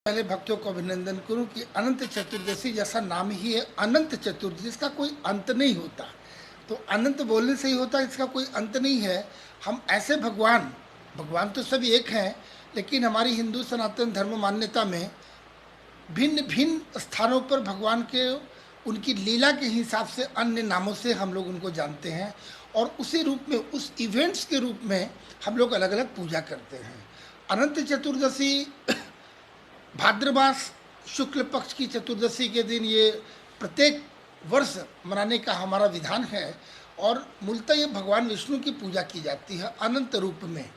पहले भक्तों को अभिनंदन करूं कि अनंत चतुर्दशी जैसा नाम ही है अनंत चतुर्दशी, जिसका कोई अंत नहीं होता। तो अनंत बोलने से ही होता है, इसका कोई अंत नहीं है। हम ऐसे भगवान भगवान तो सभी एक हैं, लेकिन हमारी हिंदू सनातन धर्म मान्यता में भिन्न भिन्न स्थानों पर भगवान के उनकी लीला के हिसाब से अन्य नामों से हम लोग उनको जानते हैं, और उसी रूप में उस इवेंट्स के रूप में हम लोग अलग अलग पूजा करते हैं। अनंत चतुर्दशी भाद्र मास शुक्ल पक्ष की चतुर्दशी के दिन ये प्रत्येक वर्ष मनाने का हमारा विधान है, और मूलतः ये भगवान विष्णु की पूजा की जाती है अनंत रूप में।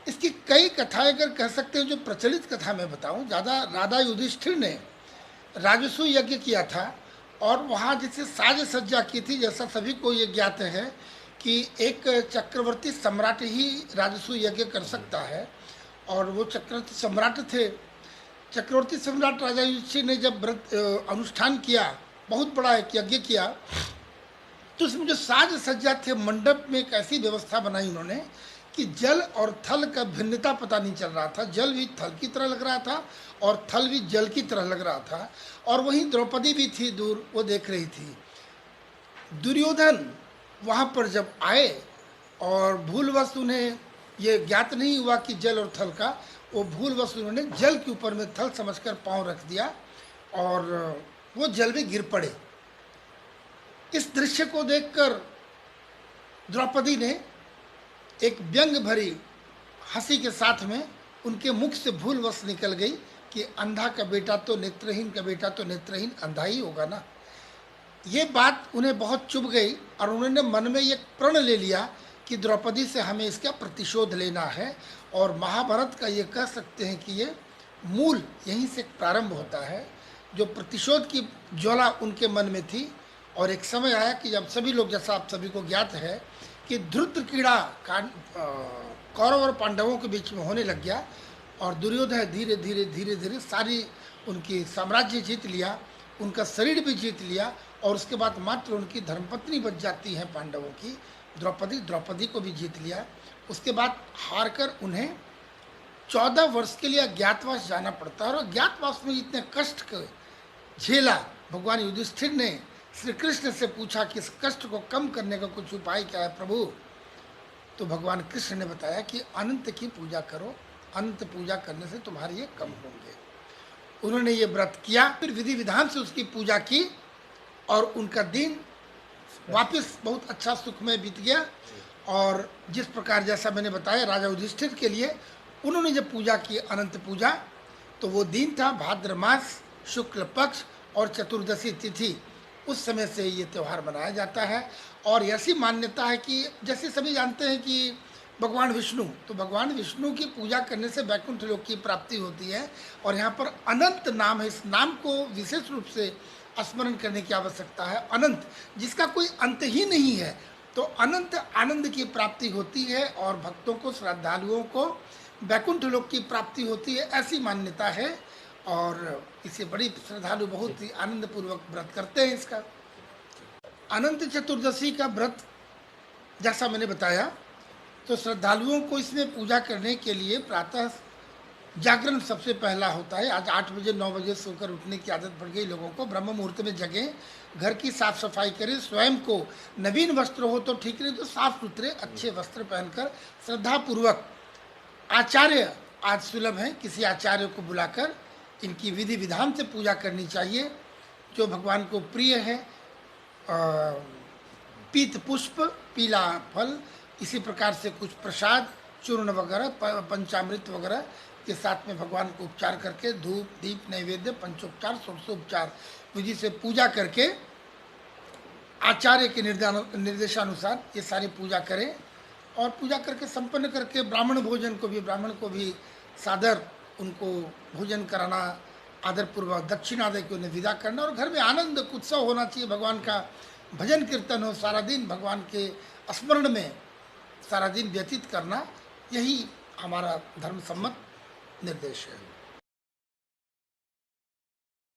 इसकी कई कथाएं अगर कह सकते हैं, जो प्रचलित कथा मैं बताऊं, ज़्यादा राधा युधिष्ठिर ने राजस्व यज्ञ किया था, और वहाँ जैसे साज सज्जा की थी। जैसा सभी को ये ज्ञात है कि एक चक्रवर्ती सम्राट ही राजस्व यज्ञ कर सकता है, और वो चक्रवर्ती सम्राट थे। चक्रवर्ती सम्राट राजा युधिष्ठिर ने जब व्रत अनुष्ठान किया, बहुत बड़ा एक यज्ञ किया, तो उसमें जो साज सज्जा थे, मंडप में एक ऐसी व्यवस्था बनाई उन्होंने कि जल और थल का भिन्नता पता नहीं चल रहा था। जल भी थल की तरह लग रहा था और थल भी जल की तरह लग रहा था, और वहीं द्रौपदी भी थी दूर, वो देख रही थी। दुर्योधन वहाँ पर जब आए और भूलवश उन्हें ये ज्ञात नहीं हुआ कि जल और थल का, वो भूलवश उन्होंने जल के ऊपर में थल समझकर पांव रख दिया और वो जल में गिर पड़े। इस दृश्य को देखकर द्रौपदी ने एक व्यंग भरी हंसी के साथ में उनके मुख से भूलवश निकल गई कि अंधा का बेटा तो नेत्रहीन का बेटा तो नेत्रहीन अंधा ही होगा ना। ये बात उन्हें बहुत चुभ गई, और उन्होंने मन में ये प्रण ले लिया कि द्रौपदी से हमें इसका प्रतिशोध लेना है। और महाभारत का ये कह सकते हैं कि ये मूल यहीं से प्रारंभ होता है, जो प्रतिशोध की ज्वाला उनके मन में थी। और एक समय आया कि जब सभी लोग, जैसा आप सभी को ज्ञात है कि ध्रुत क्रीड़ा कौरव और पांडवों के बीच में होने लग गया, और दुर्योधन धीरे धीरे धीरे धीरे सारी उनकी साम्राज्य जीत लिया, उनका शरीर भी जीत लिया, और उसके बाद मात्र उनकी धर्मपत्नी बच जाती है पांडवों की, द्रौपदी को भी जीत लिया। उसके बाद हारकर उन्हें 14 वर्ष के लिए अज्ञातवास जाना पड़ता है, और अज्ञातवास में इतने कष्ट झेला। भगवान युधिष्ठिर ने श्री कृष्ण से पूछा कि इस कष्ट को कम करने का कुछ उपाय क्या है प्रभु। तो भगवान कृष्ण ने बताया कि अनंत की पूजा करो, अनंत पूजा करने से तुम्हारे ये कम होंगे। उन्होंने ये व्रत किया, फिर विधि विधान से उसकी पूजा की, और उनका दिन वापस बहुत अच्छा सुखमय बीत गया। और जिस प्रकार जैसा मैंने बताया राजा युधिष्ठिर के लिए उन्होंने जब पूजा की अनंत पूजा, तो वो दिन था भाद्र मास शुक्ल पक्ष और चतुर्दशी तिथि। उस समय से ये त्यौहार मनाया जाता है। और ऐसी मान्यता है कि जैसे सभी जानते हैं कि भगवान विष्णु, तो भगवान विष्णु की पूजा करने से वैकुंठ लोक की प्राप्ति होती है। और यहाँ पर अनंत नाम है, इस नाम को विशेष रूप से स्मरण करने की आवश्यकता है। अनंत, जिसका कोई अंत ही नहीं है, तो अनंत आनंद की प्राप्ति होती है, और भक्तों को, श्रद्धालुओं को वैकुंठ लोक की प्राप्ति होती है, ऐसी मान्यता है। और इसे बड़ी श्रद्धालु बहुत ही आनंद पूर्वक व्रत करते हैं इसका। अनंत चतुर्दशी का व्रत जैसा मैंने बताया, तो श्रद्धालुओं को इसमें पूजा करने के लिए प्रातः जागरण सबसे पहला होता है। आज 8 बजे 9 बजे सोकर उठने की आदत पड़ गई लोगों को। ब्रह्म मुहूर्त में जगें, घर की साफ सफाई करें, स्वयं को नवीन वस्त्र हो तो ठीक, नहीं तो साफ सुथरे अच्छे वस्त्र पहनकर श्रद्धापूर्वक, आचार्य आज सुलभ हैं, किसी आचार्य को बुलाकर इनकी विधि विधान से पूजा करनी चाहिए, जो भगवान को प्रिय है। पीत पुष्प, पीला फल, इसी प्रकार से कुछ प्रसाद, चूर्ण वगैरह, पंचामृत वगैरह के साथ में भगवान को उपचार करके धूप दीप नैवेद्य पंचोपचार षोडशोपचार विधि से पूजा करके आचार्य के निर्देशानुसार ये सारी पूजा करें। और पूजा करके संपन्न करके ब्राह्मण को भी सादर उनको भोजन कराना, आदरपूर्वक दक्षिणा दे के उन्हें विदा करना, और घर में आनंद उत्सव होना चाहिए। भगवान का भजन कीर्तन हो, सारा दिन भगवान के स्मरण में सारा दिन व्यतीत करना, यही हमारा धर्म सम्मत निर्देश है।